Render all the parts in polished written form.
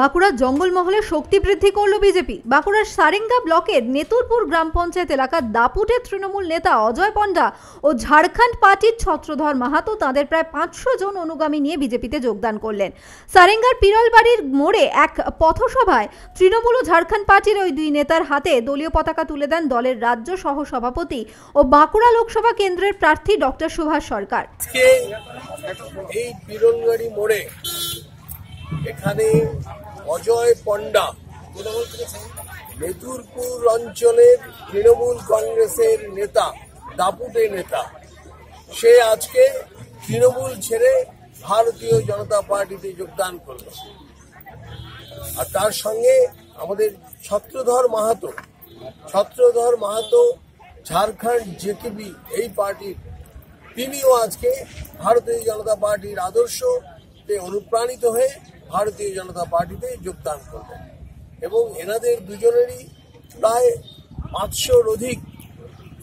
বাঁকুড়ার জঙ্গলমহলে শক্তি বৃদ্ধি করল বিজেপি। বাঁকুড়ার সারেঙ্গা ব্লকের নেতুরপুর গ্রাম পঞ্চায়েত এলাকার দাপুটের তৃণমূল নেতা অজয় পণ্ডা ও ঝাড়খণ্ড পার্টির ছত্রধর মাহাতো তাদের প্রায় 500 জন অনুগামী নিয়ে বিজেপিতে যোগদান করলেন। সারেঙ্গার পিরলবাড়ির মোড়ে এক পথসভায় তৃণমূল ও ঝাড়খণ্ড পার্টির ওই দুই নেতার হাতে দলীয় পতাকা তুলে দেন দলের রাজ্য সহ সভাপতি ও বাঁকুড়া লোকসভা কেন্দ্রের প্রার্থী ডক্টর সুভাষ সরকার। এই পিরলবাড়ি মোড়ে এখানে অজয় পণ্ডা নেতুরপুর অঞ্চলের তৃণমূল কংগ্রেসের নেতা, দাপুটে নেতা, সে আজকে তৃণমূল ছেড়ে ভারতীয় জনতা পার্টিতে যোগদান করল। আর তার সঙ্গে আমাদের ছত্রধর মাহাতো ঝাড়খণ্ড জেকেবি এই পার্টির, তিনিও আজকে ভারতীয় জনতা পার্টির আদর্শতে অনুপ্রাণিত হয়ে ভারতীয় জনতা পার্টিতে যোগদান করলেন এবং এনাদের দুজনেরই প্রায় 500-র অধিক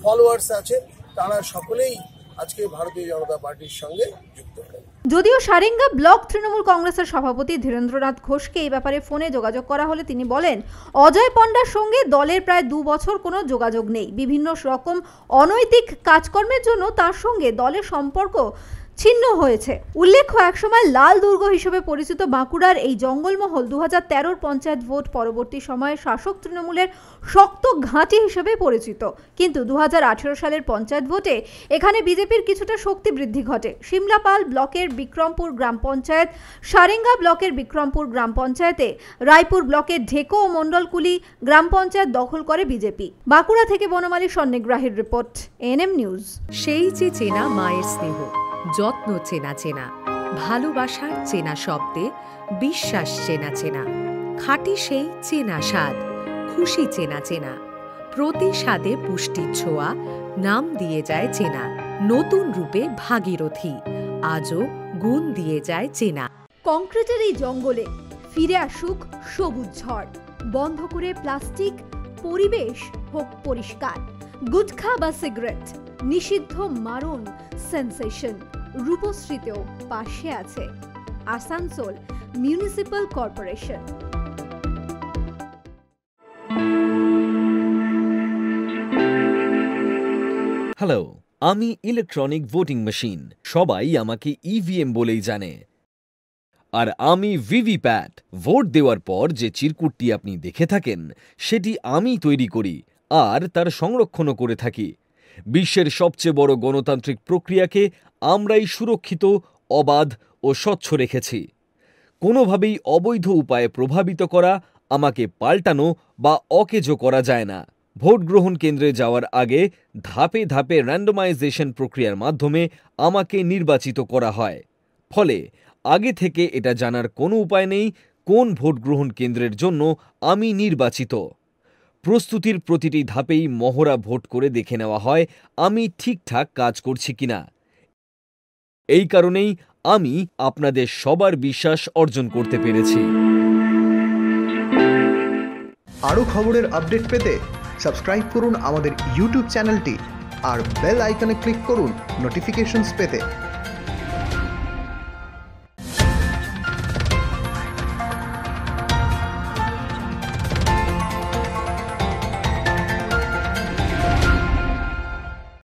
ফলোয়ার্স আছেন। তারা সকলেই আজকে ভারতীয় জনতা পার্টির সঙ্গে যুক্ত হলেন। যদিও সারেঙ্গা ব্লক তৃণমূল কংগ্রেসের সভাপতি ধীরেন্দ্রনাথ ঘোষকে এই ব্যাপারে ফোনে যোগাযোগ করা হলে তিনি বলেন, অজয় পণ্ডার সঙ্গে দলের প্রায় 2 বছর কোনো যোগাযোগ নেই। বিভিন্ন রকম অনৈতিক কাজকর্মের জন্য তার সঙ্গে দলের সম্পর্ক ছিন্ন হয়েছে। উল্লেখ্য, একসময় লাল দুর্গ হিসেবে পরিচিত বাঁকুড়ার এই জঙ্গলমহল 2013 পঞ্চায়েত ভোট পরবর্তী সময়ে শাসক তৃণমূলের শক্ত ঘাঁটি হিসেবে পরিচিত। কিন্তু 2018 সালের পঞ্চায়েত ভোটে এখানে বিজেপির কিছুটা শক্তি বৃদ্ধি ঘটে। সিমলাপাল ব্লকের বিক্রমপুর গ্রাম পঞ্চায়েত, সারেঙ্গা ব্লকের বিক্রমপুর গ্রাম পঞ্চায়েতে, রায়পুর ব্লকের ঢেকো ও মন্ডলকুলি গ্রাম পঞ্চায়েত দখল করে বিজেপি। বাঁকুড়া থেকে বনমালী স্বর্ণগ্রাহীর রিপোর্ট, এএনএম নিউজ। সেই যে চেনা মায়ের স্নেহ, যত্ন চেনা চেনা, ভালোবাসার চেনা শব্দে বিশ্বাস চেনা চেনা, খাঁটি সেই চেনা স্বাদ, খুশি চেনা চেনা, প্রতি স্বাদে পুষ্টির ছোঁয়া, নাম দিয়ে যায় চেনা, নতুন রূপে ভাগীরথী, আজও গুণ দিয়ে যায় চেনা। কংক্রিটের এই জঙ্গলে ফিরে আসুক সবুজ ঝড়, বন্ধ করে প্লাস্টিক, পরিবেশ হোক পরিষ্কার। গুটখা বা সিগারেট নিষিদ্ধ, মারণ সেন্সেশন। রূপশ্রীতেও পাশে আছে আসানসোল মিউনিসিপাল কর্পোরেশন। হ্যালো, আমি ইলেকট্রনিক ভোটিং মেশিন। সবাই আমাকে ইভিএম বলেই জানে। আর আমি ভিভিপ্যাট। ভোট দেওয়ার পর যে চিরকুটটি আপনি দেখে থাকেন, সেটি আমি তৈরি করি আর তার সংরক্ষণও করে থাকি। বিশ্বের সবচেয়ে বড় গণতান্ত্রিক প্রক্রিয়াকে আমরাই সুরক্ষিত, অবাধ ও স্বচ্ছ রেখেছি। কোনোভাবেই অবৈধ উপায়ে প্রভাবিত করা, আমাকে পাল্টানো বা অকেজো করা যায় না। ভোট গ্রহণ কেন্দ্রে যাওয়ার আগে ধাপে ধাপে র্যান্ডমাইজেশন প্রক্রিয়ার মাধ্যমে আমাকে নির্বাচিত করা হয়। ফলে আগে থেকে এটা জানার কোনো উপায় নেই কোন ভোট গ্রহণ কেন্দ্রের জন্য আমি নির্বাচিত। প্রস্তুতির প্রতিটি ধাপেই মহড়া ভোট করে দেখে নেওয়া হয় আমি ঠিকঠাক কাজ করছি কিনা। এই কারণেই আমি আপনাদের সবার বিশ্বাস অর্জন করতে পেরেছি। আরও খবরের আপডেট পেতে সাবস্ক্রাইব করুন আমাদের ইউটিউব চ্যানেলটি আর বেল আইকনে ক্লিক করুন নোটিফিকেশনস পেতে।